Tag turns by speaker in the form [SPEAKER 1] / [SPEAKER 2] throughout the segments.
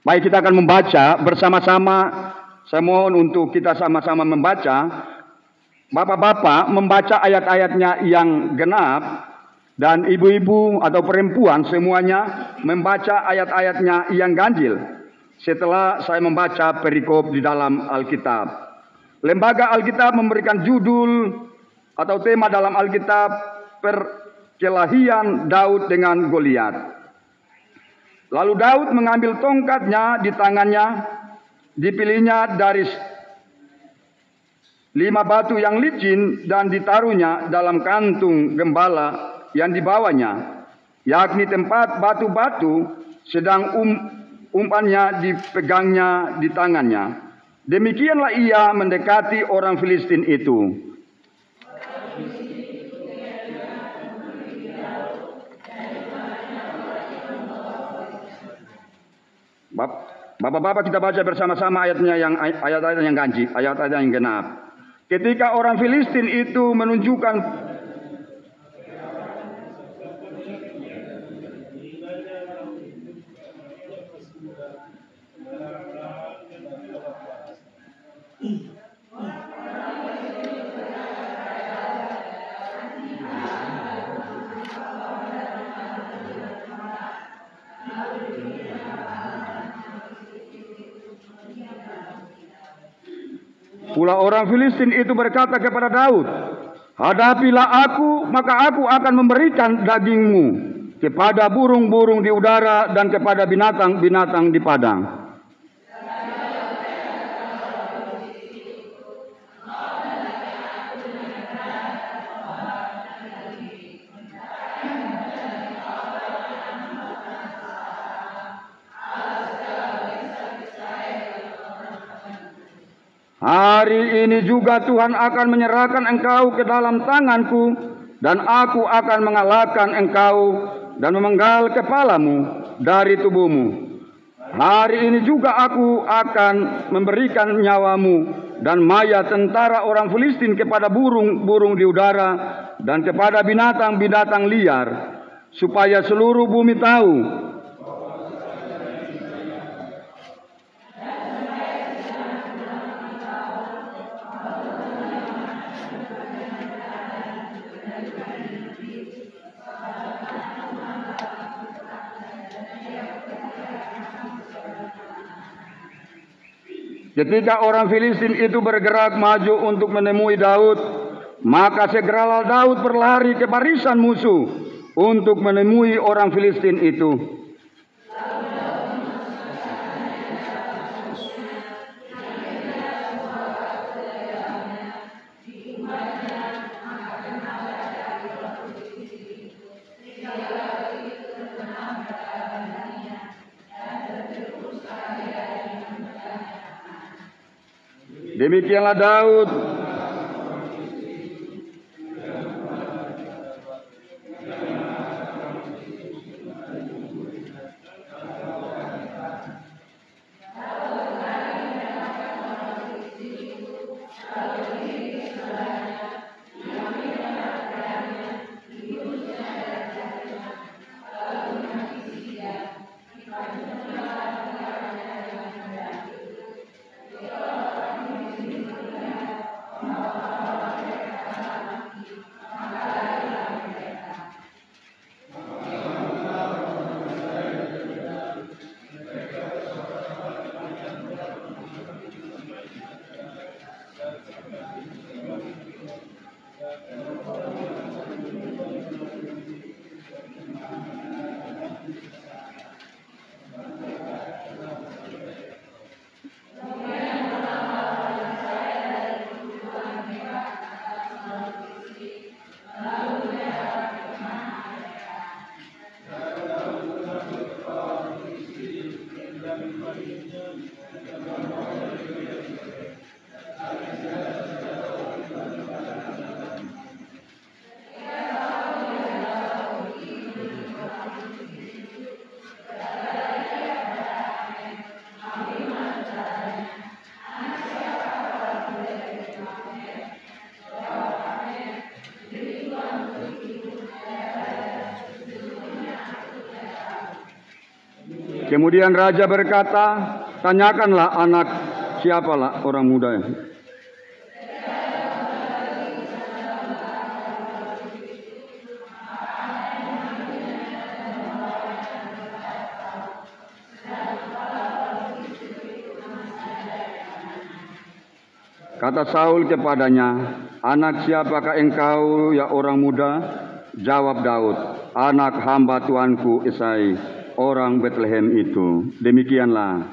[SPEAKER 1] Baik, kita akan membaca bersama-sama. Saya mohon untuk kita sama-sama membaca. Bapak-bapak membaca ayat-ayatnya yang genap, dan ibu-ibu atau perempuan semuanya membaca ayat-ayatnya yang ganjil. Setelah saya membaca perikop di dalam Alkitab. Lembaga Alkitab memberikan judul atau tema dalam Alkitab, perkelahian Daud dengan Goliat. Lalu Daud mengambil tongkatnya di tangannya, dipilihnya dari 5 batu yang licin dan ditaruhnya dalam kantung gembala yang dibawanya, yakni tempat batu-batu, sedang umpannya dipegangnya di tangannya. Demikianlah ia mendekati orang Filistin itu. Bapak-bapak, kita baca bersama-sama ayat-ayat yang ganjil, ayat-ayat yang genap. Ketika orang Filistin itu menunjukkan pula orang Filistin itu berkata kepada Daud, "Hadapilah aku, maka aku akan memberikan dagingmu kepada burung-burung di udara dan kepada binatang-binatang di padang." Hari ini juga Tuhan akan menyerahkan engkau ke dalam tanganku, dan aku akan mengalahkan engkau dan memenggal kepalamu dari tubuhmu. Hari ini juga aku akan memberikan nyawamu dan mayat tentara orang Filistin kepada burung-burung di udara dan kepada binatang-binatang liar, supaya seluruh bumi tahu ketika orang Filistin itu bergerak maju untuk menemui Daud, maka segeralah Daud berlari ke barisan musuh untuk menemui orang Filistin itu. Demikianlah Daud Kemudian raja berkata, tanyakanlah anak siapalah orang muda. Kata Saul kepadanya, anak siapakah engkau ya orang muda? Jawab Daud, anak hamba Tuanku Isai, orang Bethlehem itu. Demikianlah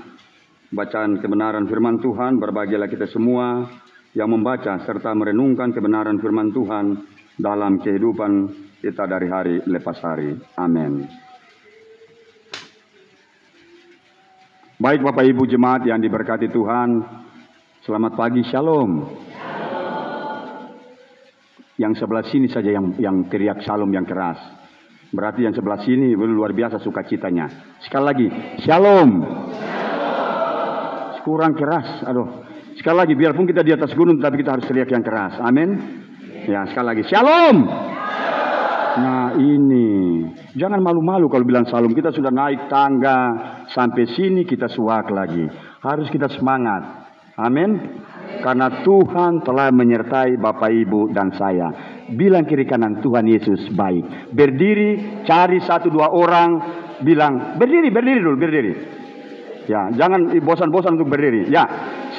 [SPEAKER 1] bacaan kebenaran firman Tuhan. Berbahagialah kita semua yang membaca serta merenungkan kebenaran firman Tuhan dalam kehidupan kita dari hari lepas hari. Amin. Baik Bapak Ibu jemaat yang diberkati Tuhan, selamat pagi, shalom. Yang sebelah sini saja yang teriak shalom yang keras. Berarti yang sebelah sini luar biasa sukacitanya. Sekali lagi, shalom. Kurang keras, aduh. Sekali lagi, biarpun kita di atas gunung, tapi kita harus teriak yang keras. Amin. Ya, sekali lagi, shalom. Nah ini, jangan malu-malu kalau bilang shalom. Kita sudah naik tangga sampai sini, kita suak lagi. Harus kita semangat. Amin. Karena Tuhan telah menyertai Bapak Ibu dan saya. Bilang kiri kanan, Tuhan Yesus baik. Berdiri, cari 1-2 orang, bilang berdiri dulu, berdiri. Ya, jangan bosan-bosan untuk berdiri. Ya,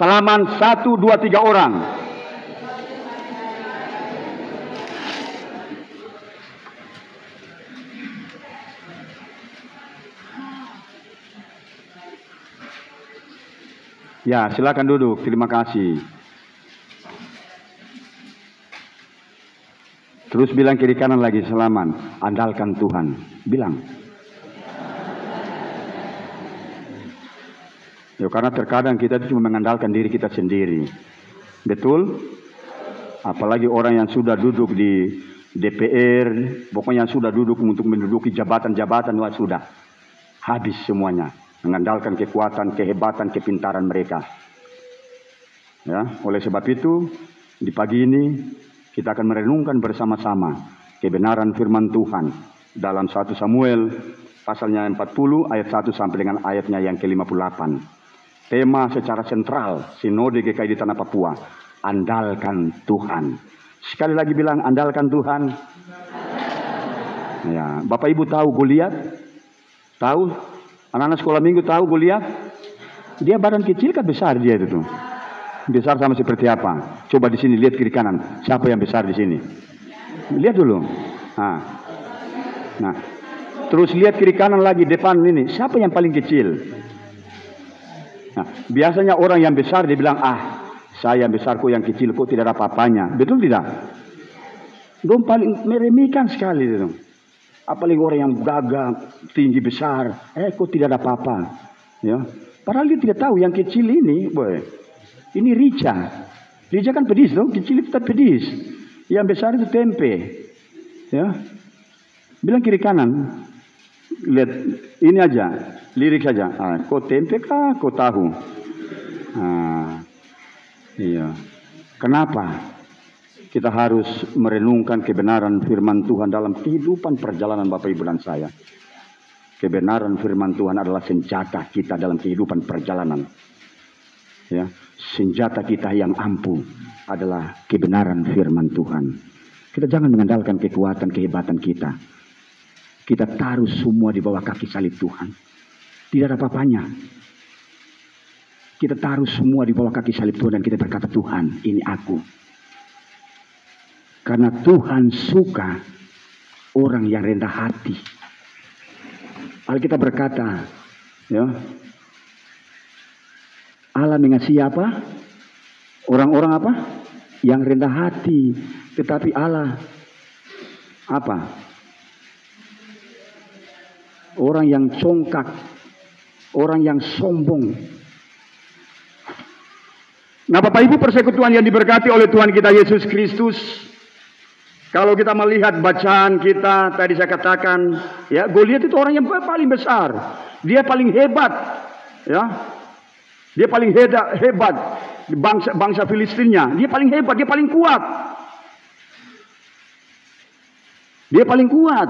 [SPEAKER 1] salaman 1, 2, 3 orang. Ya, silakan duduk. Terima kasih. Terus bilang kiri kanan lagi, salaman. Andalkan Tuhan. Bilang. Ya, karena terkadang kita itu cuma mengandalkan diri kita sendiri. Betul? Apalagi orang yang sudah duduk di DPR, pokoknya yang sudah duduk untuk menduduki jabatan-jabatan, wah sudah. Habis semuanya. Mengandalkan kekuatan, kehebatan, kepintaran mereka. Ya, oleh sebab itu, di pagi ini kita akan merenungkan bersama-sama kebenaran firman Tuhan dalam 1 Samuel pasalnya 40 ayat 1 sampai dengan ayatnya yang ke-58. Tema secara sentral Sinode GKI di Tanah Papua, andalkan Tuhan. Sekali lagi bilang andalkan Tuhan. Ya, Bapak Ibu tahu Goliat? Tahu? Anak-anak sekolah minggu tahu Goliat? Dia badan kecil kan besar dia itu tuh. Besar sama seperti apa? Coba di sini lihat kiri kanan. Siapa yang besar di sini? Lihat dulu. Nah, terus lihat kiri kanan lagi depan ini. Siapa yang paling kecil? Nah, biasanya orang yang besar dia bilang, saya yang besar kok yang kecil kok tidak ada apa-apanya. Betul tidak? Dong paling meremehkan sekali itu. Apalagi orang yang gagah, tinggi besar, kok tidak ada apa-apa. Ya. Padahal dia tidak tahu yang kecil ini, boy. Ini rica. Rica kan pedis dong, kecil itu tetap pedis. Yang besar itu tempe. Ya. Bilang kiri kanan. Lihat, ini aja, lirik saja. Kok tempe kah, kok tahu? Iya. Kenapa? Kita harus merenungkan kebenaran firman Tuhan dalam kehidupan perjalanan Bapak Ibu dan saya. Kebenaran firman Tuhan adalah senjata kita dalam kehidupan perjalanan. Ya, senjata kita yang ampuh adalah kebenaran firman Tuhan. Kita jangan mengandalkan kekuatan, kehebatan kita. Kita taruh semua di bawah kaki salib Tuhan. Tidak ada apa-apanya. Kita taruh semua di bawah kaki salib Tuhan dan kita berkata, Tuhan, ini aku. Karena Tuhan suka orang yang rendah hati. Alkitab berkata, ya, Allah mengasihi apa? Orang-orang apa? Yang rendah hati. Tetapi Allah apa? Orang yang congkak, orang yang sombong. Nah, Bapak Ibu persekutuan yang diberkati oleh Tuhan kita Yesus Kristus, kalau kita melihat bacaan kita, tadi saya katakan, ya, Goliat itu orang yang paling besar. Dia paling hebat. Ya. Dia paling hebat. Bangsa Filistinnya. Dia paling hebat, dia paling kuat. Dia paling kuat.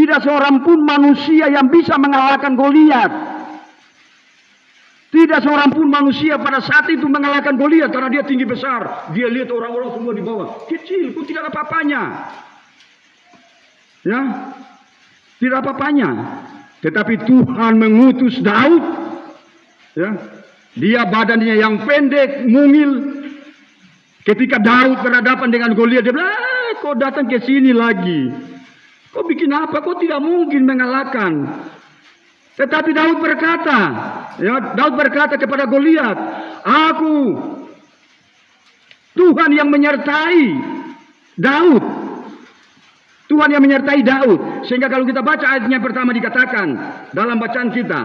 [SPEAKER 1] Tidak seorang pun manusia yang bisa mengalahkan Goliat. Tidak seorang pun manusia pada saat itu mengalahkan Goliat karena dia tinggi besar. Dia lihat orang-orang semua di bawah. Kecil, kok tidak ada apa-apanya. Ya, tidak apa-apanya. Tetapi Tuhan mengutus Daud. Ya, dia badannya yang pendek, mungil. Ketika Daud berhadapan dengan Goliat, dia bilang, kau datang ke sini lagi. Kau bikin apa? Kau tidak mungkin mengalahkan. Tetapi Daud berkata kepada Goliat, aku Tuhan yang menyertai Daud. Tuhan yang menyertai Daud. Sehingga kalau kita baca ayatnya pertama dikatakan dalam bacaan kita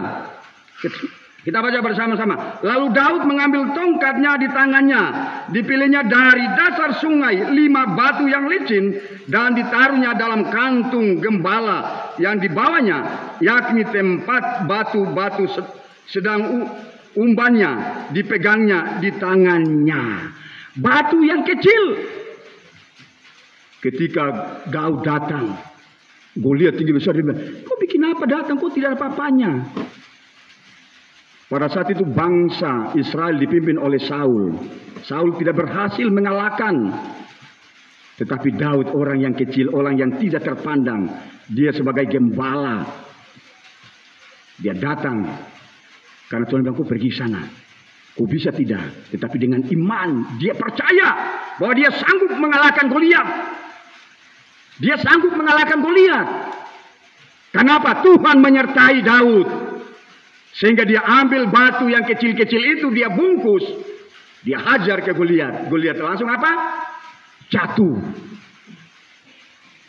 [SPEAKER 1] baca bersama-sama. Lalu Daud mengambil tongkatnya di tangannya. Dipilihnya dari dasar sungai 5 batu yang licin. Dan ditaruhnya dalam kantung gembala yang dibawanya. Yakni tempat batu-batu sedang umbannya dipegangnya di tangannya. Batu yang kecil. Ketika Daud datang. Goliat tinggi besar. Dia bilang, kau bikin apa datang? Kau tidak ada apa-apanya. Pada saat itu bangsa Israel dipimpin oleh Saul. Saul tidak berhasil mengalahkan. Tetapi Daud orang yang kecil, orang yang tidak terpandang. Dia sebagai gembala. Dia datang. Karena Tuhan bilang, kau pergi sana. Kau bisa tidak. Tetapi dengan iman, dia percaya bahwa dia sanggup mengalahkan Goliat. Dia sanggup mengalahkan Goliat. Kenapa? Tuhan menyertai Daud. Sehingga dia ambil batu yang kecil-kecil itu, dia bungkus. Dia hajar ke Goliat. Goliat langsung apa? Jatuh.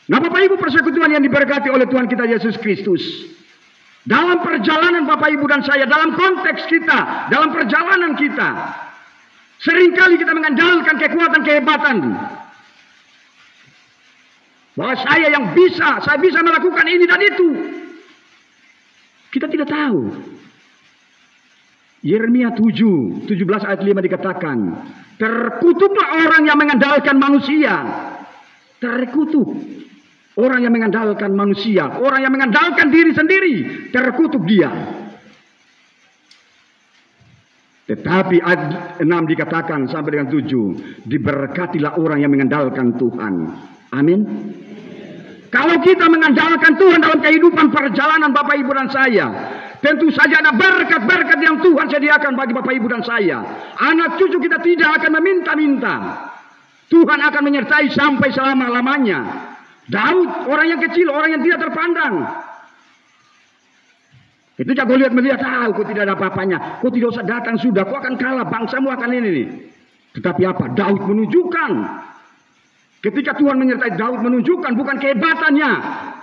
[SPEAKER 1] Nah Bapak Ibu, persekutuan yang diberkati oleh Tuhan kita Yesus Kristus. Dalam perjalanan Bapak Ibu dan saya, dalam konteks kita, dalam perjalanan kita. Seringkali kita mengandalkan kekuatan, kehebatan. Bahwa saya bisa melakukan ini dan itu. Kita tidak tahu. Yeremia 17 ayat 5 dikatakan, terkutuklah orang yang mengandalkan manusia. Terkutuk orang yang mengandalkan manusia, orang yang mengandalkan diri sendiri, terkutuk dia. Tetapi ayat 6 dikatakan sampai dengan 7, diberkatilah orang yang mengandalkan Tuhan. Amin. Kalau kita mengandalkan Tuhan dalam kehidupan perjalanan Bapak Ibu dan saya, tentu saja ada berkat-berkat yang Tuhan sediakan bagi Bapak Ibu dan saya. Anak cucu kita tidak akan meminta-minta. Tuhan akan menyertai sampai selama-lamanya. Daud, orang yang kecil, orang yang tidak terpandang. Ketika Goliat melihat, kau tidak ada apa-apanya. Kau tidak usah datang sudah, kau akan kalah, bangsamu akan ini. Tetapi apa? Daud menunjukkan. Ketika Tuhan menyertai Daud menunjukkan bukan kehebatannya.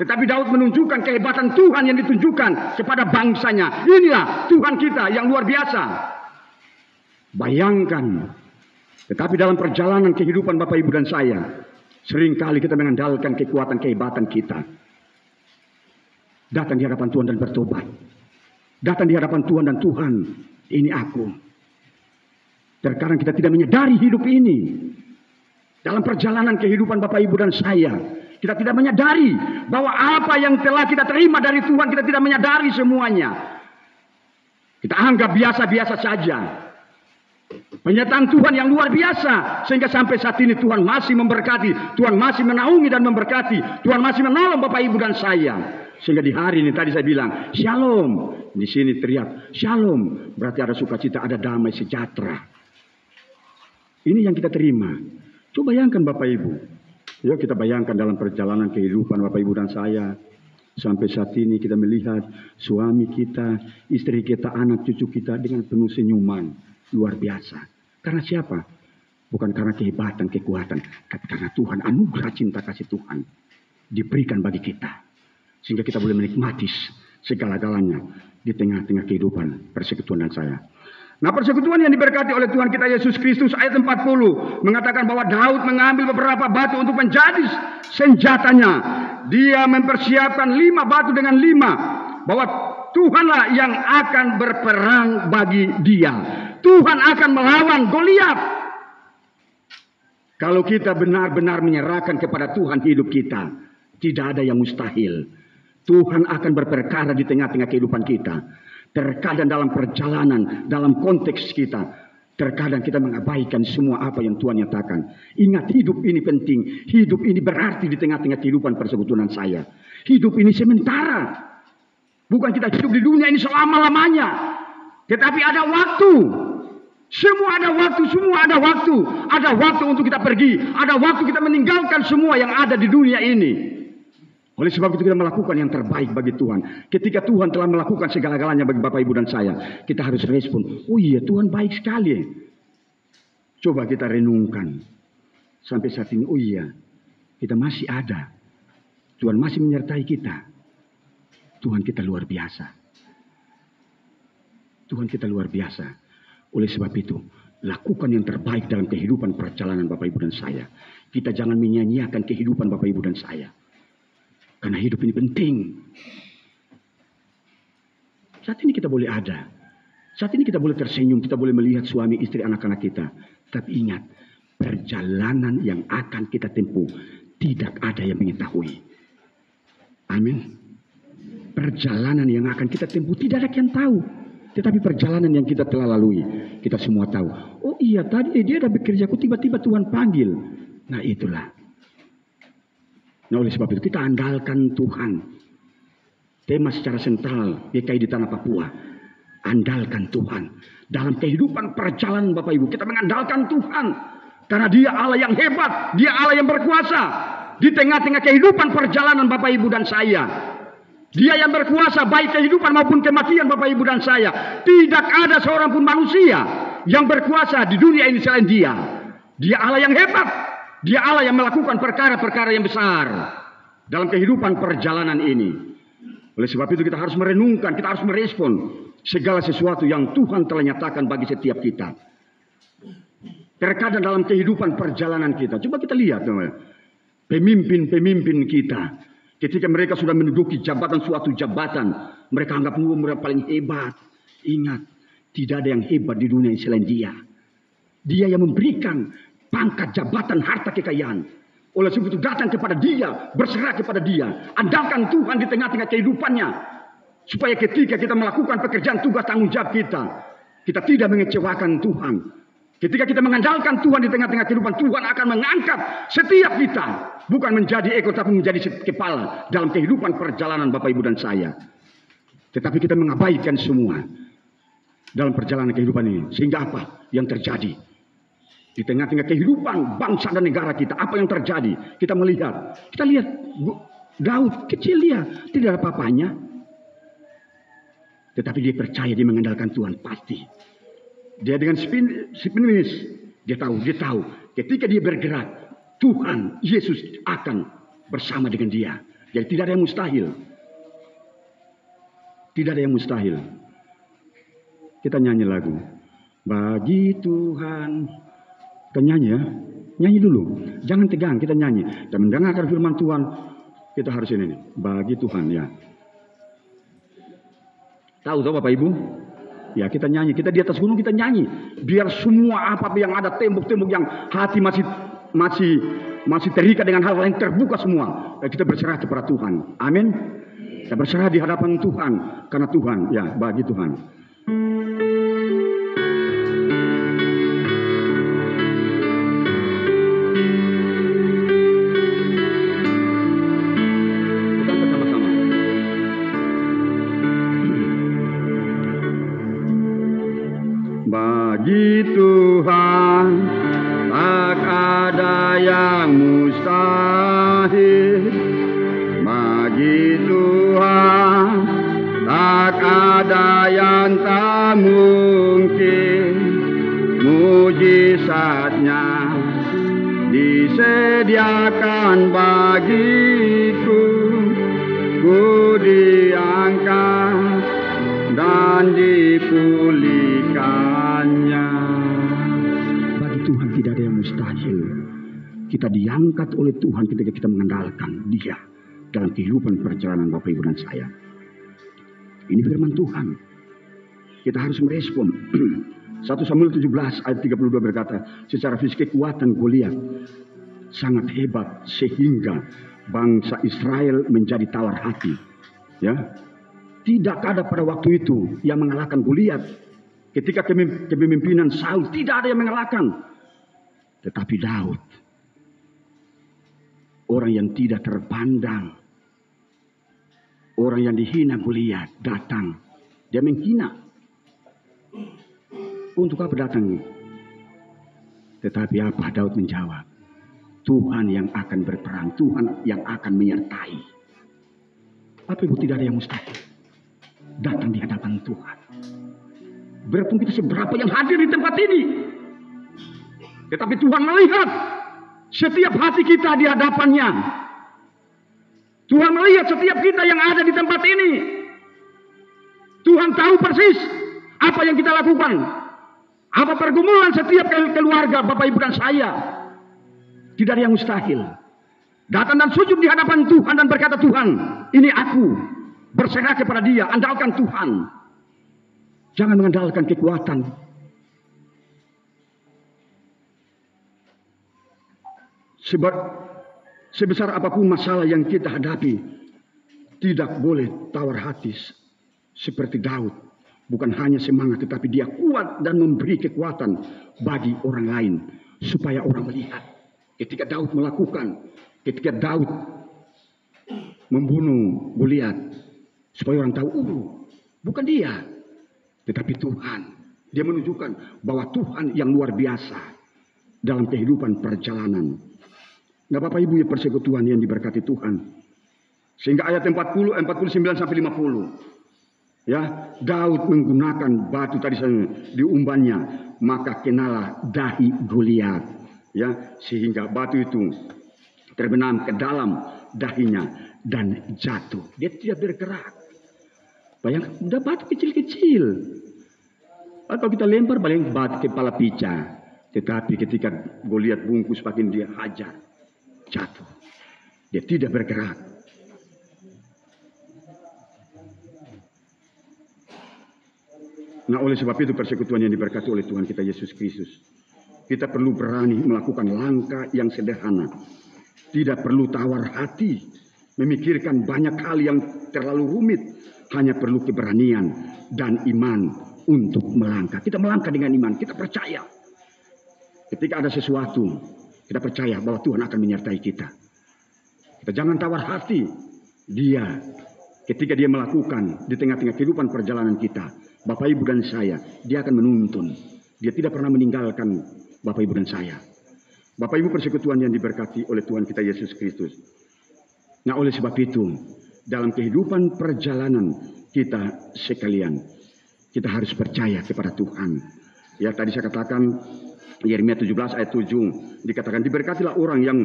[SPEAKER 1] Tetapi Daud menunjukkan kehebatan Tuhan yang ditunjukkan kepada bangsanya. Inilah Tuhan kita yang luar biasa. Bayangkan. Tetapi dalam perjalanan kehidupan Bapak Ibu dan saya. Seringkali kita mengandalkan kekuatan kehebatan kita. Datang di hadapan Tuhan dan bertobat. Datang di hadapan Tuhan dan Tuhan. Ini aku. Terkadang kita tidak menyadari hidup ini. Dalam perjalanan kehidupan Bapak Ibu dan saya. Kita tidak menyadari bahwa apa yang telah kita terima dari Tuhan. Kita tidak menyadari semuanya. Kita anggap biasa-biasa saja. Pernyataan Tuhan yang luar biasa. Sehingga sampai saat ini Tuhan masih memberkati. Tuhan masih menaungi dan memberkati. Tuhan masih menolong Bapak Ibu dan saya. Sehingga di hari ini tadi saya bilang, Shalom. Di sini teriak, Shalom. Berarti ada sukacita, ada damai sejahtera. Ini yang kita terima. Coba bayangkan Bapak Ibu. Ya kita bayangkan dalam perjalanan kehidupan Bapak Ibu dan saya. Sampai saat ini kita melihat suami kita, istri kita, anak cucu kita dengan penuh senyuman. Luar biasa. Karena siapa? Bukan karena kehebatan, kekuatan. Tapi karena Tuhan, anugerah cinta kasih Tuhan. Diberikan bagi kita. Sehingga kita boleh menikmati segala-galanya. Di tengah-tengah kehidupan persekutuan dan saya. Nah persekutuan yang diberkati oleh Tuhan kita Yesus Kristus ayat 40 mengatakan bahwa Daud mengambil beberapa batu untuk menjadi senjatanya. Dia mempersiapkan 5 batu dengan 5 bahwa Tuhanlah yang akan berperang bagi dia. Tuhan akan melawan Goliat. Kalau kita benar-benar menyerahkan kepada Tuhan hidup kita, tidak ada yang mustahil.
[SPEAKER 2] Tuhan akan berperkara di tengah-tengah kehidupan kita. Terkadang dalam perjalanan, dalam konteks kita, terkadang kita mengabaikan semua apa yang Tuhan nyatakan. Ingat, hidup ini penting. Hidup ini berarti di tengah-tengah kehidupan persekutuan saya. Hidup ini sementara. Bukan kita hidup di dunia ini selama-lamanya. Tetapi ada waktu. Semua ada waktu, semua ada waktu. Ada waktu untuk kita pergi. Ada waktu kita meninggalkan semua yang ada di dunia ini. Oleh sebab itu kita melakukan yang terbaik bagi Tuhan. Ketika Tuhan telah melakukan segala-galanya bagi Bapak, Ibu, dan saya, kita harus respon. Oh iya, Tuhan baik sekali. Coba kita renungkan. Sampai saat ini, oh iya, kita masih ada. Tuhan masih menyertai kita. Tuhan kita luar biasa. Tuhan kita luar biasa. Oleh sebab itu, lakukan yang terbaik dalam kehidupan perjalanan Bapak, Ibu, dan saya. Kita jangan menyia-nyiakan kehidupan Bapak, Ibu, dan saya. Karena hidup ini penting. Saat ini kita boleh ada. Saat ini kita boleh tersenyum. Kita boleh melihat suami, istri, anak-anak kita. Tapi ingat, perjalanan yang akan kita tempuh tidak ada yang mengetahui. Amin. Perjalanan yang akan kita tempuh tidak ada yang tahu. Tetapi perjalanan yang kita telah lalui, kita semua tahu. Oh iya, tadi dia ada bekerja, kok tiba-tiba Tuhan panggil. Nah itulah. Nah oleh sebab itu kita andalkan Tuhan. Tema secara sentral GKI di Tanah Papua. Andalkan Tuhan. Dalam kehidupan perjalanan Bapak Ibu, kita mengandalkan Tuhan. Karena Dia Allah yang hebat. Dia Allah yang berkuasa. Di tengah-tengah kehidupan perjalanan Bapak Ibu dan saya. Dia yang berkuasa baik kehidupan maupun kematian Bapak Ibu dan saya. Tidak ada seorang pun manusia yang berkuasa di dunia ini selain Dia. Dia Allah yang hebat. Dia Allah yang melakukan perkara-perkara yang besar dalam kehidupan perjalanan ini. Oleh sebab itu kita harus merenungkan, kita harus merespon segala sesuatu yang Tuhan telah nyatakan bagi setiap kita. Terkadang dalam kehidupan perjalanan kita, coba kita lihat pemimpin-pemimpin kita. Ketika mereka sudah menduduki jabatan, suatu jabatan, mereka anggap mereka paling hebat. Ingat, tidak ada yang hebat di dunia selain Dia. Dia yang memberikan pangkat, jabatan, harta, kekayaan. Oleh sebab itu datang kepada Dia, berserah kepada Dia. Andalkan Tuhan di tengah-tengah kehidupannya. Supaya ketika kita melakukan pekerjaan, tugas, tanggung jawab kita, kita tidak mengecewakan Tuhan. Ketika kita mengandalkan Tuhan di tengah-tengah kehidupan, Tuhan akan mengangkat setiap kita. Bukan menjadi ekor, tapi menjadi kepala dalam kehidupan perjalanan Bapak, Ibu, dan saya. Tetapi kita mengabaikan semua dalam perjalanan kehidupan ini. Sehingga apa yang terjadi? Di tengah-tengah kehidupan bangsa dan negara kita, apa yang terjadi? Kita melihat. Kita lihat Daud, kecil dia, tidak ada apa-apanya. Tetapi dia percaya, dia mengandalkan Tuhan, pasti. Dia dengan spesimis, dia tahu. Ketika dia bergerak, Tuhan, Yesus akan bersama dengan dia. Jadi tidak ada yang mustahil. Tidak ada yang mustahil. Kita nyanyi lagu. Bagi Tuhan. Kita nyanyi ya. Nyanyi dulu. Jangan tegang, kita nyanyi. Dan mendengarkan firman Tuhan. Kita harus ini. Bagi Tuhan ya. Tahu Bapak Ibu? Ya kita nyanyi. Kita di atas gunung kita nyanyi. Biar semua apa yang ada, tembok-tembok yang hati masih terikat dengan hal-hal yang terbuka semua. Dan kita berserah kepada Tuhan. Amin. Kita berserah di hadapan Tuhan. Karena Tuhan, ya bagi Tuhan.
[SPEAKER 1] Bagi Tuhan tak ada yang mustahil. Bagi Tuhan tak ada yang tak mungkin. Mujizatnya disediakan bagiku. Ku diangkat dan dipulihkannya.
[SPEAKER 2] Bagi Tuhan tidak ada yang mustahil. Kita diangkat oleh Tuhan ketika kita mengandalkan Dia dalam kehidupan perjalanan Bapak, Ibu, dan saya. Ini firman Tuhan. Kita harus merespon. 1 Samuel 17 ayat 32 berkata, secara fisik kekuatan Goliat sangat hebat sehingga bangsa Israel menjadi tawar hati Ya, tidak ada pada waktu itu yang mengalahkan Goliat. Ketika kepemimpinan Saul tidak ada yang mengalahkan. Tetapi Daud, orang yang tidak terpandang, orang yang dihina Goliat datang, dia menghina. Untuk apa datang? Tetapi apa Daud menjawab? Tuhan yang akan berperang, Tuhan yang akan menyertai. Apa ibu, tidak ada yang mustahil datang di hadapan Tuhan. Berapun kita seberapa yang hadir di tempat ini, tetapi Tuhan melihat setiap hati kita di hadapannya. Tuhan melihat setiap kita yang ada di tempat ini. Tuhan tahu persis apa yang kita lakukan, apa pergumulan setiap keluarga Bapak Ibu dan saya. Tidak ada yang mustahil. Datang dan sujud di hadapan Tuhan dan berkata, Tuhan, ini aku. Berserah kepada Dia, andalkan Tuhan. Jangan mengandalkan kekuatan. Sebesar apapun masalah yang kita hadapi, tidak boleh tawar hati seperti Daud. Bukan hanya semangat, tetapi dia kuat dan memberi kekuatan bagi orang lain. Supaya orang melihat ketika Daud melakukan, ketika Daud membunuh Goliat, supaya orang tahu, bukan dia, tetapi Tuhan. Dia menunjukkan bahwa Tuhan yang luar biasa dalam kehidupan perjalanan. Nah, Bapak Ibu ya, persekutuan yang diberkati Tuhan. Sehingga ayat 49 sampai 50. Ya, Daud menggunakan batu tadi diumbannya, maka kenalah dahi Goliat. Ya, sehingga batu itu terbenam ke dalam dahinya dan jatuh. Dia tidak bergerak. Bayangkan, udah batu kecil-kecil. Atau kita lempar paling batu kepala pica. Tetapi ketika Goliat bungkus makin dia hajar, jatuh. Dia tidak bergerak. Nah, oleh sebab itu persekutuan yang diberkati oleh Tuhan kita Yesus Kristus, kita perlu berani melakukan langkah yang sederhana. Tidak perlu tawar hati, memikirkan banyak hal yang terlalu rumit. Hanya perlu keberanian dan iman untuk melangkah. Kita melangkah dengan iman, kita percaya. Ketika ada sesuatu, kita percaya bahwa Tuhan akan menyertai kita. Kita jangan tawar hati. Dia, ketika dia melakukan di tengah-tengah kehidupan perjalanan kita, Bapak Ibu dan saya, dia akan menuntun. Dia tidak pernah meninggalkan Bapak Ibu dan saya. Bapak Ibu persekutuan yang diberkati oleh Tuhan kita Yesus Kristus. Nah, oleh sebab itu, dalam kehidupan perjalanan kita sekalian, kita harus percaya kepada Tuhan. Ya, tadi saya katakan Yeremia 17 ayat 7 dikatakan, diberkatilah orang yang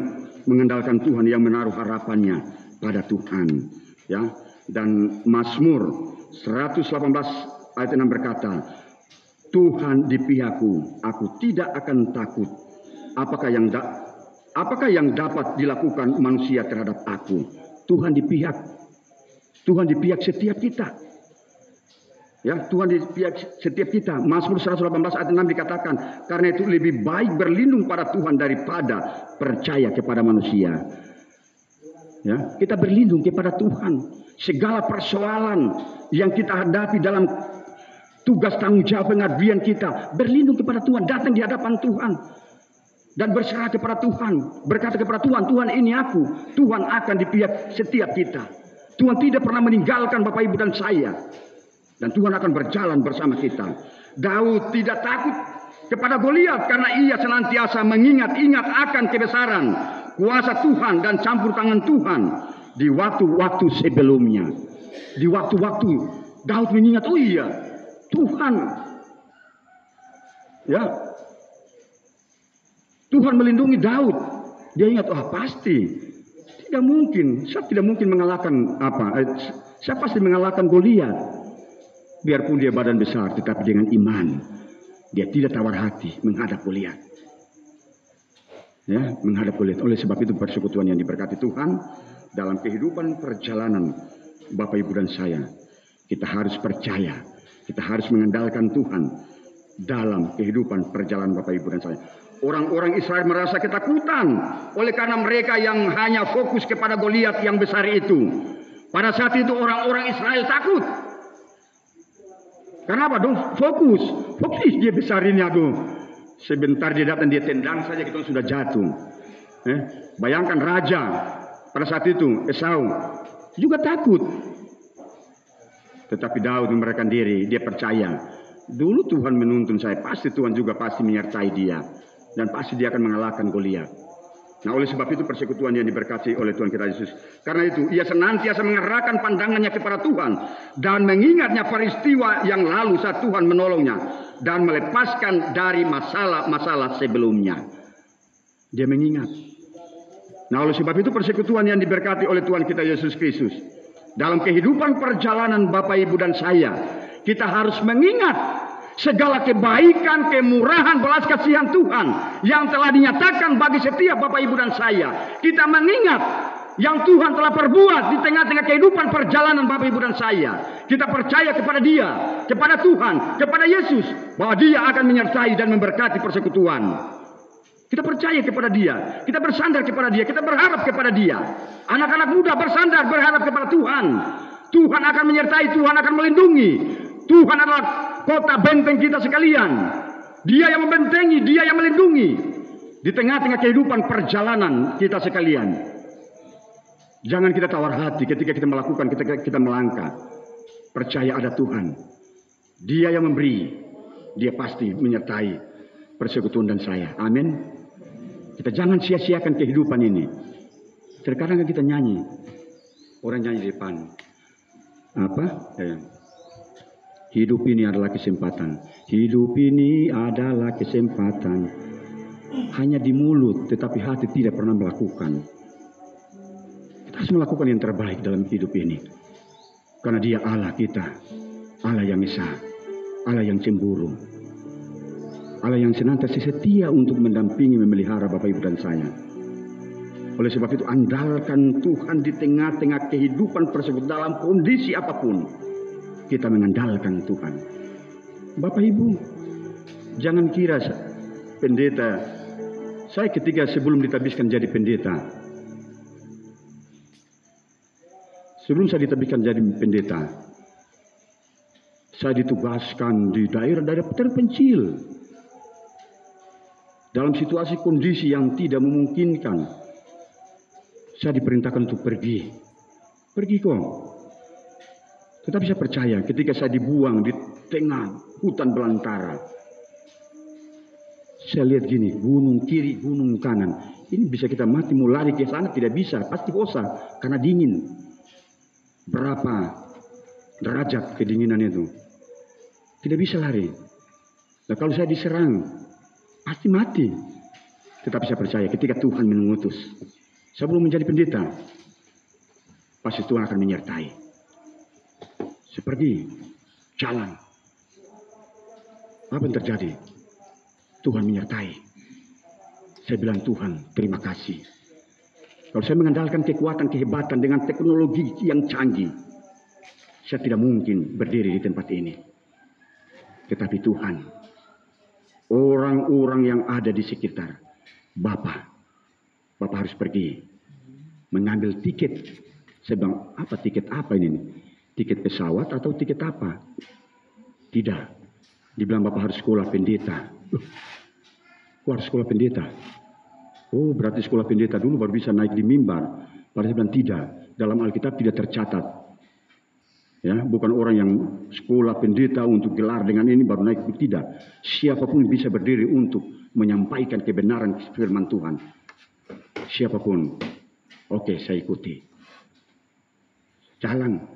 [SPEAKER 2] mengandalkan Tuhan, yang menaruh harapannya pada Tuhan. Ya, dan Mazmur 118 ayat 6 berkata, Tuhan di pihakku, aku tidak akan takut. Apakah yang dapat dilakukan manusia terhadap aku? Tuhan di pihak setiap kita. Ya, Tuhan di pihak setiap kita. Mazmur 118 ayat 6 dikatakan, karena itu lebih baik berlindung pada Tuhan daripada percaya kepada manusia. Ya, kita berlindung kepada Tuhan. Segala persoalan yang kita hadapi dalam tugas tanggung jawab pengabdian kita, berlindung kepada Tuhan, datang di hadapan Tuhan dan berserah kepada Tuhan, berkata kepada Tuhan, Tuhan ini aku. Tuhan akan di pihak setiap kita. Tuhan tidak pernah meninggalkan Bapak Ibu dan saya, dan Tuhan akan berjalan bersama kita. Daud tidak takut kepada Goliat karena ia senantiasa mengingat-ingat akan kebesaran, kuasa Tuhan dan campur tangan Tuhan di waktu-waktu sebelumnya. Di waktu-waktu Daud mengingat, oh iya, Tuhan, ya, Tuhan melindungi Daud. Dia ingat, pasti tidak mungkin, saya tidak mungkin mengalahkan saya pasti mengalahkan Goliat. Biarpun dia badan besar, tetapi dengan iman dia tidak tawar hati menghadap Goliat. Ya, menghadap Goliat. Oleh sebab itu persekutuan yang diberkati Tuhan dalam kehidupan perjalanan Bapak Ibu dan saya, kita harus percaya, kita harus mengandalkan Tuhan dalam kehidupan perjalanan Bapak Ibu dan saya. Orang-orang Israel merasa ketakutan oleh karena mereka yang hanya fokus kepada Goliat yang besar itu. Pada saat itu orang-orang Israel takut. Kenapa dong? Fokus dia besarin ya dong. Sebentar dia datang, dia tendang saja, kita sudah jatuh. Bayangkan raja pada saat itu, Esau juga takut. Tetapi Daud memberikan diri, dia percaya. Dulu Tuhan menuntun saya, pasti Tuhan juga pasti menyertai dia. Dan pasti dia akan mengalahkan Goliat. Nah, oleh sebab itu persekutuan yang diberkati oleh Tuhan kita Yesus. Karena itu ia senantiasa mengerahkan pandangannya kepada Tuhan dan mengingatnya peristiwa yang lalu saat Tuhan menolongnya dan melepaskan dari masalah-masalah sebelumnya. Dia mengingat. Nah, oleh sebab itu persekutuan yang diberkati oleh Tuhan kita Yesus Kristus. Dalam kehidupan perjalanan Bapak Ibu dan saya, kita harus mengingat segala kebaikan, kemurahan, belas kasihan Tuhan yang telah dinyatakan bagi setiap Bapak Ibu dan saya. Kita mengingat yang Tuhan telah perbuat di tengah-tengah kehidupan perjalanan Bapak Ibu dan saya. Kita percaya kepada Dia, kepada Tuhan, kepada Yesus, bahwa Dia akan menyertai dan memberkati persekutuan. Kita percaya kepada Dia, kita bersandar kepada Dia, kita berharap kepada Dia. Anak-anak muda bersandar, berharap kepada Tuhan. Tuhan akan menyertai, Tuhan akan melindungi. Tuhan adalah kota benteng kita sekalian. Dia yang membentengi, Dia yang melindungi di tengah-tengah kehidupan perjalanan kita sekalian. Jangan kita tawar hati ketika kita melakukan, ketika kita melangkah. Percaya ada Tuhan. Dia yang memberi, Dia pasti menyertai persekutuan dan saya. Amin. Kita jangan sia-siakan kehidupan ini. Terkadang kita nyanyi, orang nyanyi di depan. Hidup ini adalah kesempatan. Hidup ini adalah kesempatan. Hanya di mulut, tetapi hati tidak pernah melakukan. Kita harus melakukan yang terbaik dalam hidup ini. Karena Dia Allah kita. Allah yang esa. Allah yang cemburu. Allah yang senantiasa setia untuk mendampingi, memelihara Bapak Ibu dan saya. Oleh sebab itu, andalkan Tuhan di tengah-tengah kehidupan persekutuan dalam kondisi apapun. Kita mengandalkan Tuhan. Bapak Ibu, jangan kira pendeta. Saya ketika sebelum ditabiskan jadi pendeta, sebelum saya ditabiskan jadi pendeta, saya ditugaskan di daerah-daerah terpencil. Dalam situasi kondisi yang tidak memungkinkan, saya diperintahkan untuk pergi. Pergi kok. Tetapi saya percaya ketika saya dibuang di tengah hutan belantara, saya lihat gini, gunung kiri, gunung kanan. Ini bisa kita mati, mau lari ke sana tidak bisa, pasti bosan karena dingin. Berapa derajat kedinginan itu? Tidak bisa lari. Nah, kalau saya diserang, pasti mati. Tetapi saya percaya ketika Tuhan mengutus, saya belum menjadi pendeta, pasti Tuhan akan menyertai. Seperti jalan. Apa yang terjadi? Tuhan menyertai. Saya bilang, Tuhan, terima kasih. Kalau saya mengandalkan kekuatan, kehebatan dengan teknologi yang canggih, saya tidak mungkin berdiri di tempat ini. Tetapi Tuhan, orang-orang yang ada di sekitar, Bapak harus pergi mengambil tiket. Saya bilang, apa tiket apa ini? Tiket pesawat atau tiket apa? Tidak. Dibilang Bapak harus sekolah pendeta. Kok harus sekolah pendeta? Oh, berarti sekolah pendeta dulu baru bisa naik di mimbar. Padahal saya bilang tidak. Dalam Alkitab tidak tercatat. Ya, bukan orang yang sekolah pendeta untuk gelar dengan ini baru naik. Tidak. Siapapun bisa berdiri untuk menyampaikan kebenaran firman Tuhan. Siapapun. Oke, saya ikuti. Jalan.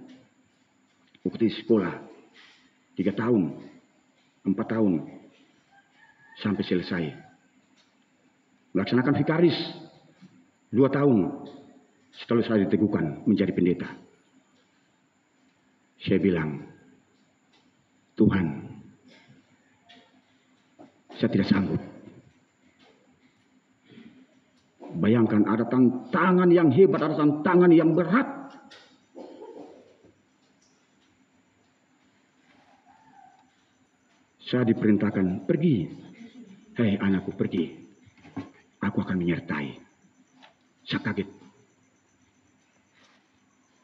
[SPEAKER 2] Ikuti sekolah 3 tahun, 4 tahun sampai selesai. Melaksanakan vikaris 2 tahun setelah saya diteguhkan menjadi pendeta. Saya bilang, Tuhan, saya tidak sanggup. Bayangkan ada tantangan yang hebat, ada tantangan yang berat. Saya diperintahkan, pergi. Hei anakku, pergi. Aku akan menyertai. Saya kaget.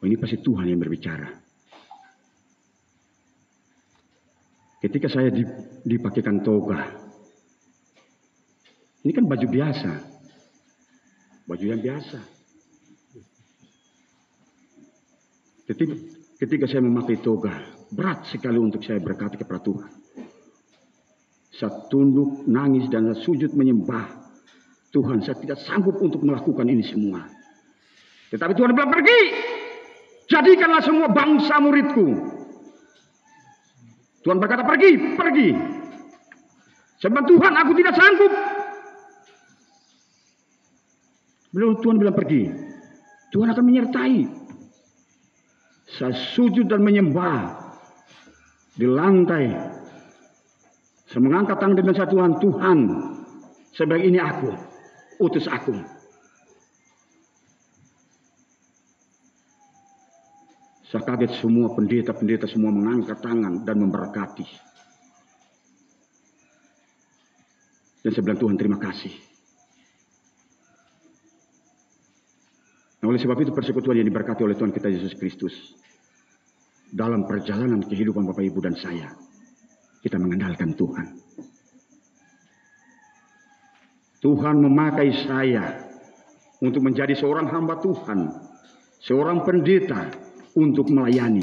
[SPEAKER 2] ini pasti Tuhan yang berbicara. Ketika saya dipakaikan toga, ini kan baju biasa, baju yang biasa. Ketika saya memakai toga, berat sekali untuk saya berkata kepada Tuhan. Saya tunduk, nangis, dan saya sujud menyembah. Tuhan, saya tidak sanggup untuk melakukan ini semua. Tetapi Tuhan bilang, pergi! Jadikanlah semua bangsa muridku. Tuhan berkata, pergi, pergi. Sebab Tuhan, aku tidak sanggup. Tuhan bilang, pergi. Tuhan akan menyertai. Saya sujud dan menyembah di lantai. Saya mengangkat tangan dengan saya, Tuhan, Tuhan, sebagai ini aku, utus aku. Saya kaget semua pendeta-pendeta semua mengangkat tangan dan memberkati. Dan saya bilang, Tuhan, terima kasih. Nah, oleh sebab itu persekutuan yang diberkati oleh Tuhan kita Yesus Kristus. Dalam perjalanan kehidupan Bapak Ibu dan saya, kita mengandalkan Tuhan. Tuhan memakai saya untuk menjadi seorang hamba Tuhan, seorang pendeta untuk melayani.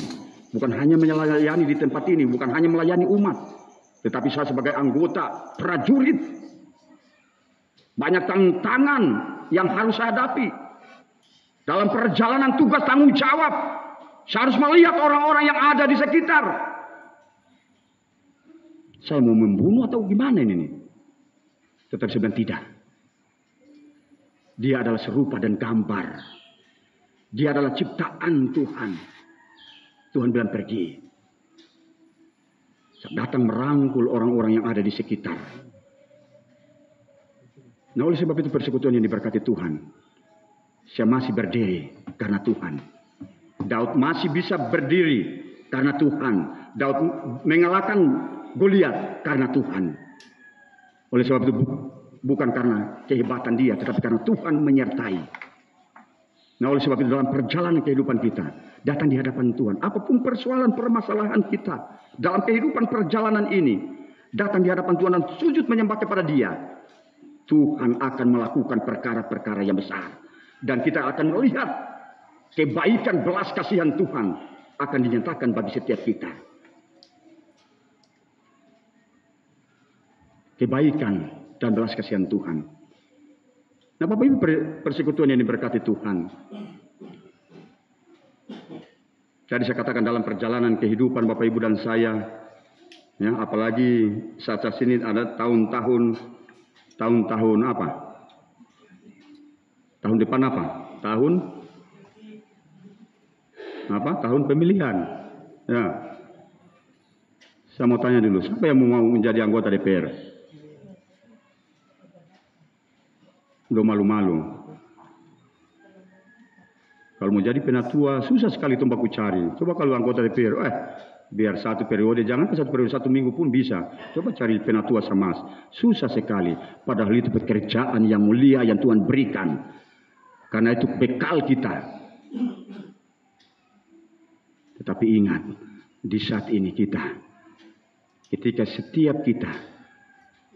[SPEAKER 2] Bukan hanya melayani di tempat ini, bukan hanya melayani umat, tetapi saya sebagai anggota prajurit. Banyak tantangan yang harus saya hadapi. Dalam perjalanan tugas tanggung jawab, saya harus melihat orang-orang yang ada di sekitar. Saya mau membunuh atau gimana ini? Tetapi saya bilang tidak. Dia adalah serupa dan gambar. Dia adalah ciptaan Tuhan. Tuhan bilang pergi. Saya datang merangkul orang-orang yang ada di sekitar. Nah, oleh sebab itu persekutuan yang diberkati Tuhan. Saya masih berdiri karena Tuhan. Daud masih bisa berdiri karena Tuhan. Daud mengalahkan Goliat karena Tuhan. Oleh sebab itu bukan karena kehebatan dia, tetapi karena Tuhan menyertai. Nah, oleh sebab itu dalam perjalanan kehidupan kita, datang di hadapan Tuhan. Apapun persoalan permasalahan kita dalam kehidupan perjalanan ini, datang di hadapan Tuhan dan sujud menyembah kepada Dia. Tuhan akan melakukan perkara-perkara yang besar. Dan kita akan melihat kebaikan belas kasihan Tuhan akan dinyatakan bagi setiap kita. Kebaikan dan belas kasihan Tuhan. Nah, Bapak Ibu, persekutuan yang diberkati Tuhan. Jadi saya katakan dalam perjalanan kehidupan Bapak Ibu dan saya, ya, apalagi saat ini ada tahun-tahun apa? Tahun depan apa? Tahun apa? Tahun pemilihan. Ya. Saya mau tanya dulu, siapa yang mau menjadi anggota DPR? Udah malu-malu. Kalau mau jadi penatua, susah sekali tuh aku cari. Coba kalau anggota DPR, biar satu periode, jangan satu periode, 1 minggu pun bisa. Coba cari penatua sama. Susah sekali. Padahal itu pekerjaan yang mulia yang Tuhan berikan. Karena itu bekal kita. Tetapi ingat, di saat ini ketika setiap kita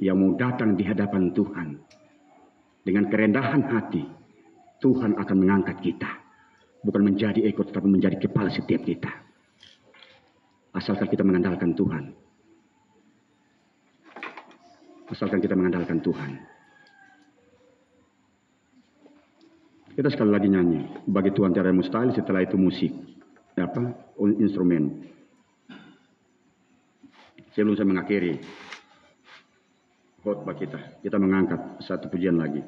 [SPEAKER 2] yang mau datang di hadapan Tuhan, dengan kerendahan hati, Tuhan akan mengangkat kita. Bukan menjadi ekor, tetapi menjadi kepala setiap kita. Asalkan kita mengandalkan Tuhan. Asalkan kita mengandalkan Tuhan. Kita sekali lagi nyanyi. Bagi Tuhan tiada mustahil, setelah itu musik. Instrumen. Sebelum saya mengakhiri khotbah kita mengangkat satu pujian lagi.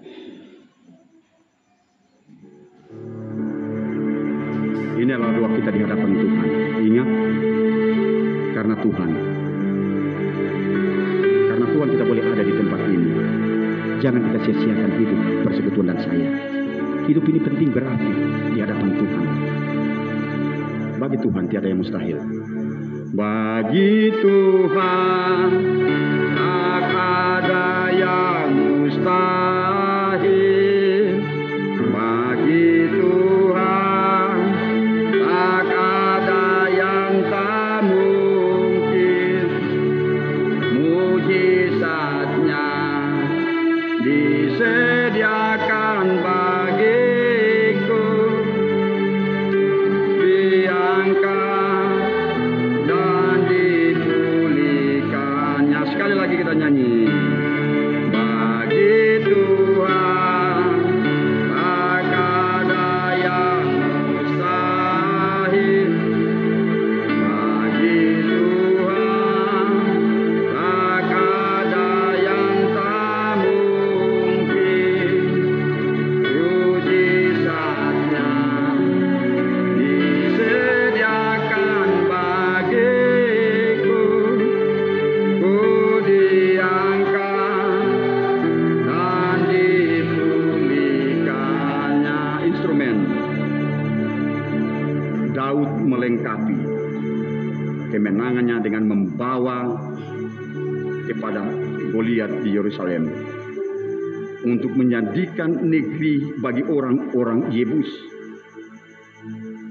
[SPEAKER 2] Ini adalah doa kita di hadapan Tuhan. Ingat, karena Tuhan kita boleh ada di tempat ini. Jangan kita sia-siakan hidup persekutuan dan saya. Hidup ini penting berarti di hadapan Tuhan. Bagi Tuhan tiada yang mustahil. Bagi Tuhan tak ada yang mustahil. Bagi Tuhan Daud melengkapi kemenangannya dengan membawa kepada Goliat di Yerusalem untuk menjadikan negeri bagi orang-orang Yebus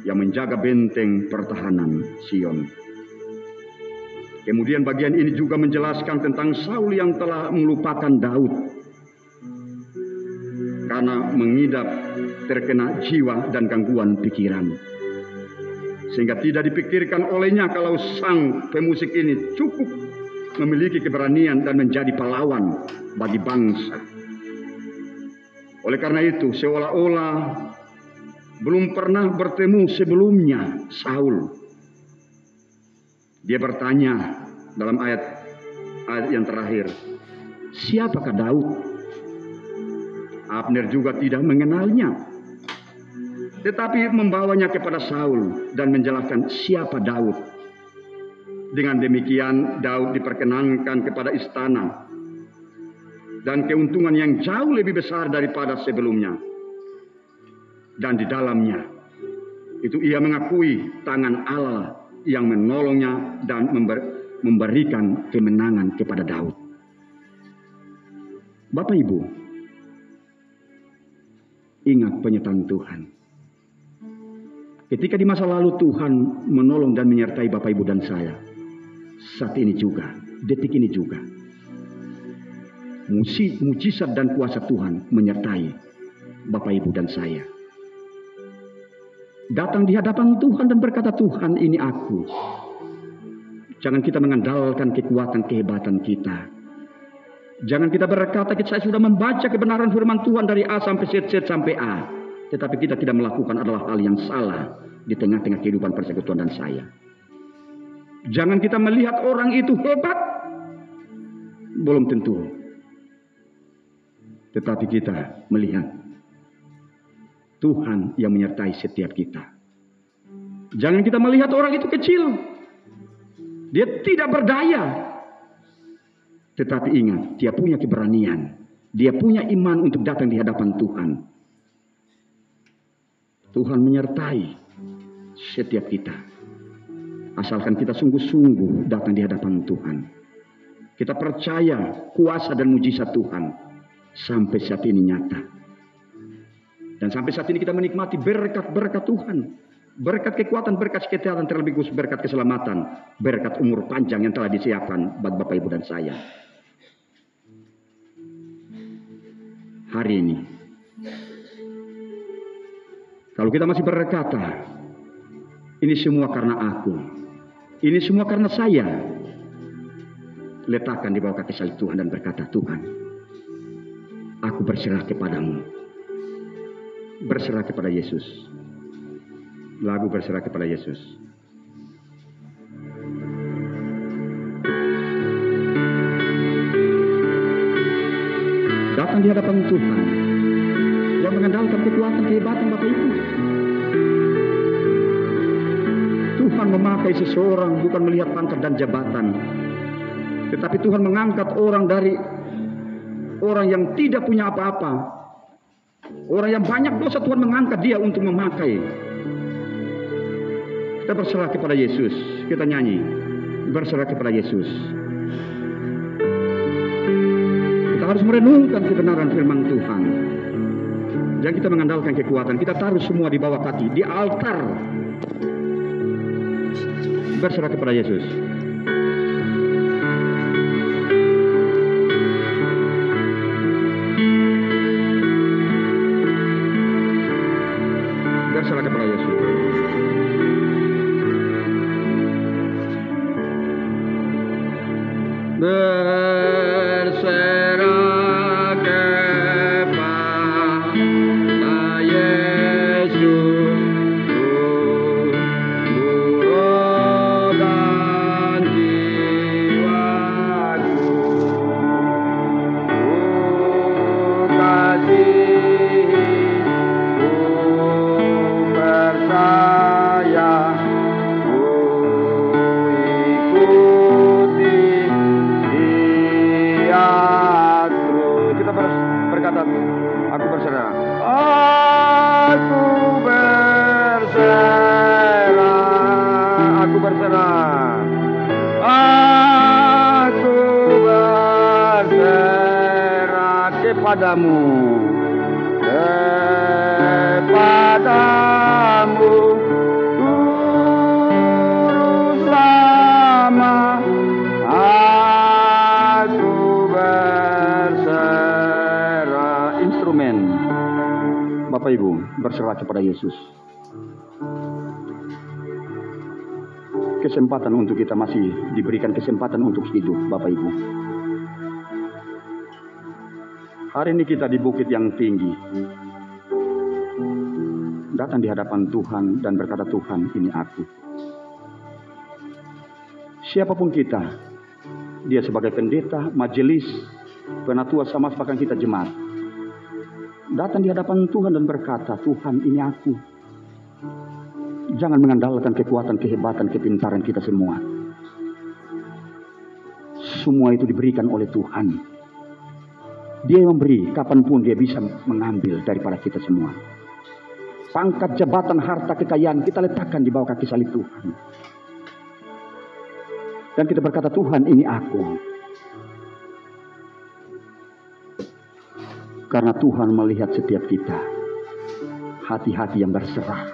[SPEAKER 2] yang menjaga benteng pertahanan Sion. Kemudian bagian ini juga menjelaskan tentang Saul yang telah melupakan Daud karena mengidap terkena jiwa dan gangguan pikiran, sehingga tidak dipikirkan olehnya kalau sang pemusik ini cukup memiliki keberanian dan menjadi pahlawan bagi bangsa. Oleh karena itu, seolah-olah belum pernah bertemu sebelumnya Saul. Dia bertanya dalam ayat yang terakhir, siapakah Daud? Abner juga tidak mengenalnya, tetapi membawanya kepada Saul dan menjelaskan siapa Daud. Dengan demikian Daud diperkenankan kepada istana dan keuntungan yang jauh lebih besar daripada sebelumnya. Dan di dalamnya itu ia mengakui tangan Allah yang menolongnya dan memberikan kemenangan kepada Daud. Bapak Ibu, ingat penyertaan Tuhan. Ketika di masa lalu Tuhan menolong dan menyertai Bapak Ibu dan saya, saat ini juga, detik ini juga, mujizat dan kuasa Tuhan menyertai Bapak Ibu dan saya. Datang di hadapan Tuhan dan berkata, Tuhan, ini aku. Jangan kita mengandalkan kekuatan kehebatan kita. Jangan kita berkata, saya sudah membaca kebenaran firman Tuhan dari A sampai Z sampai A. Tetapi kita tidak melakukan adalah hal yang salah di tengah-tengah kehidupan persekutuan dan saya. Jangan kita melihat orang itu hebat. Belum tentu. Tetapi kita melihat Tuhan yang menyertai setiap kita. Jangan kita melihat orang itu kecil. Dia tidak berdaya. Tetapi ingat, dia punya keberanian. Dia punya iman untuk datang di hadapan Tuhan. Tuhan menyertai setiap kita. Asalkan kita sungguh-sungguh datang di hadapan Tuhan. Kita percaya kuasa dan mujizat Tuhan sampai saat ini nyata. Dan sampai saat ini kita menikmati berkat-berkat Tuhan. Berkat kekuatan, berkat kesehatan, terlebih khusus berkat keselamatan. Berkat umur panjang yang telah disiapkan bagi Bapak Ibu dan saya. Hari ini, kalau kita masih berkata, ini semua karena aku, ini semua karena saya, letakkan di bawah kaki salib Tuhan dan berkata, Tuhan, aku berserah kepadamu. Berserah kepada Yesus. Lagu berserah kepada Yesus. Datang di hadapan Tuhan yang mengandalkan kekuatan kehebatan Bapak Ibu. Tuhan memakai seseorang bukan melihat pangkat dan jabatan, tetapi Tuhan mengangkat orang dari orang yang tidak punya apa-apa. Orang yang banyak dosa, Tuhan mengangkat dia untuk memakai. Kita berserah kepada Yesus. Kita nyanyi, berserah kepada Yesus. Kita harus merenungkan kebenaran firman Tuhan. Jangan kita mengandalkan kekuatan. Kita taruh semua di bawah kaki, di altar. Berserah kepada Yesus. Berserah kepada Yesus. Berserah kepada Yesus, roh dan jiwaku, ku kasihi, ku bersama.
[SPEAKER 1] kepadamu, kepadamu turut lama aku berserah. Instrumen, Bapak Ibu, berserah kepada Yesus. Kesempatan untuk kita masih diberikan kesempatan untuk hidup, Bapak Ibu. Hari ini kita di bukit yang tinggi, datang di hadapan Tuhan dan berkata, Tuhan, ini aku. Siapapun kita, dia sebagai pendeta, majelis, penatua, sama bahkan kita jemaat, datang di hadapan Tuhan dan berkata, Tuhan, ini aku. Jangan mengandalkan kekuatan, kehebatan, kepintaran kita semua. Semua itu diberikan oleh Tuhan. Dia yang memberi, kapanpun dia bisa mengambil daripada kita semua. Pangkat, jabatan, harta, kekayaan kita letakkan di bawah kaki salib Tuhan. Dan kita berkata, Tuhan, ini aku. Karena Tuhan melihat setiap kita, hati-hati yang berserah.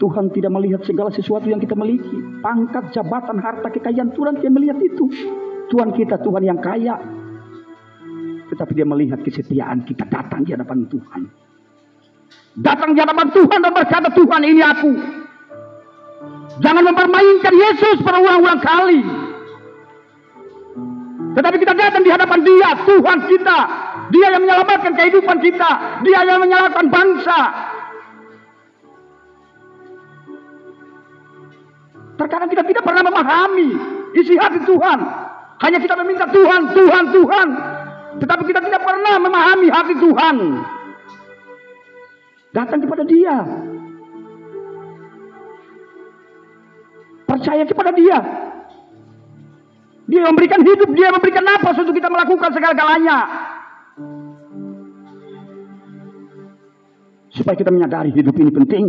[SPEAKER 1] Tuhan tidak melihat segala sesuatu yang kita miliki. Pangkat, jabatan, harta, kekayaan. Tuhan tidak melihat itu. Tuhan kita, Tuhan yang kaya. Tetapi dia melihat kesetiaan kita datang di hadapan Tuhan. Datang di hadapan Tuhan dan berkata, Tuhan, ini aku. Jangan mempermainkan Yesus berulang-ulang kali. Tetapi kita datang di hadapan Dia, Tuhan kita. Dia yang menyelamatkan kehidupan kita. Dia yang menyelamatkan bangsa. Terkadang kita tidak pernah memahami isi hati Tuhan. Hanya kita meminta Tuhan, Tuhan, Tuhan. Tetapi kita tidak pernah memahami hati Tuhan. Datang kepada Dia. Percaya kepada Dia. Dia memberikan hidup, Dia memberikan nafas untuk kita melakukan segala-galanya. Supaya kita menyadari hidup ini penting.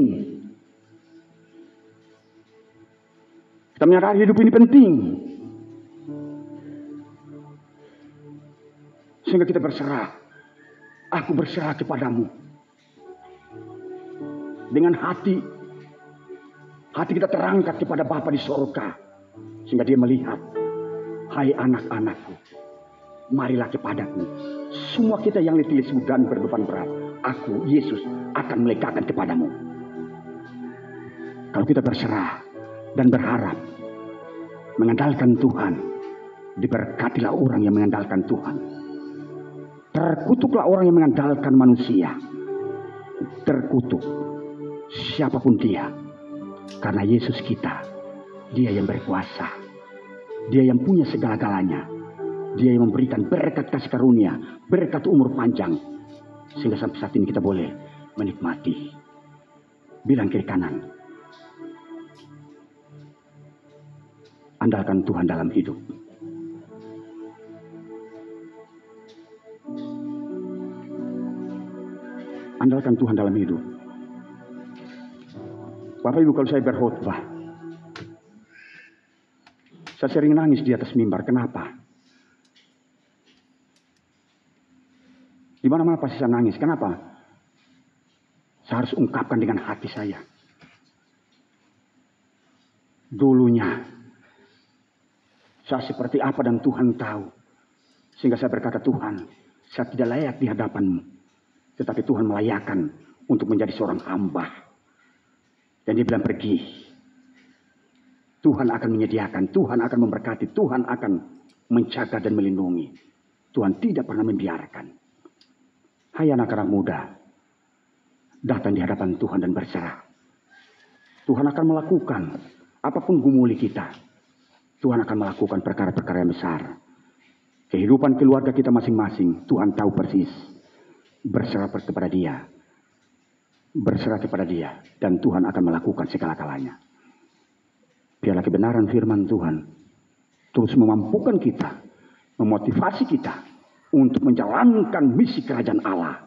[SPEAKER 1] Kita menyadari hidup ini penting. Sehingga kita berserah. Aku berserah kepadamu. Dengan hati kita terangkat kepada Bapa di sorga. Sehingga Dia melihat, hai anak-anakku, marilah kepadaku. Semua kita yang letih lesu dan berbeban berat, aku, Yesus, akan melegakan kepadamu. Kalau kita berserah dan berharap mengandalkan Tuhan, diberkatilah orang yang mengandalkan Tuhan. Terkutuklah orang yang mengandalkan manusia. Terkutuk siapapun dia. Karena Yesus kita, Dia yang berkuasa. Dia yang punya segala-galanya. Dia yang memberikan berkat kasih karunia, berkat umur panjang. Sehingga sampai saat ini kita boleh menikmati. Bilang kiri kanan, andalkan Tuhan dalam hidup. Andalkan Tuhan dalam hidup. Bapak Ibu, kalau saya berkhotbah, saya sering nangis di atas mimbar. Kenapa? Di mana-mana pasti saya nangis. Kenapa? Saya harus ungkapkan dengan hati saya. Dulunya saya seperti apa dan Tuhan tahu. Sehingga saya berkata, Tuhan, saya tidak layak di hadapan-Mu. Tetapi Tuhan melayakkan untuk menjadi seorang hamba. Dan Dia bilang, pergi. Tuhan akan menyediakan, Tuhan akan memberkati, Tuhan akan menjaga dan melindungi. Tuhan tidak pernah membiarkan. Hai anak-anak muda, datang di hadapan Tuhan dan berserah. Tuhan akan melakukan apapun gumuli kita. Tuhan akan melakukan perkara-perkara yang besar. Kehidupan keluarga kita masing-masing, Tuhan tahu persis. Berserah kepada Dia. Berserah kepada Dia. Dan Tuhan akan melakukan segala-galanya. Biarlah kebenaran firman Tuhan terus memampukan kita, memotivasi kita untuk menjalankan misi kerajaan Allah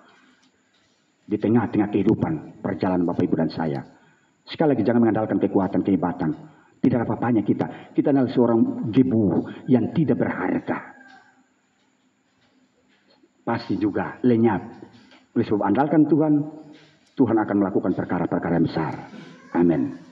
[SPEAKER 1] di tengah-tengah kehidupan perjalanan Bapak Ibu dan saya. Sekali lagi, jangan mengandalkan kekuatan, kehebatan. Tidak ada apa-apanya kita. Kita adalah seorang debu yang tidak berharga.
[SPEAKER 2] pasti juga lenyap. Oleh sebab andalkan Tuhan, Tuhan akan melakukan perkara-perkara yang besar. Amin.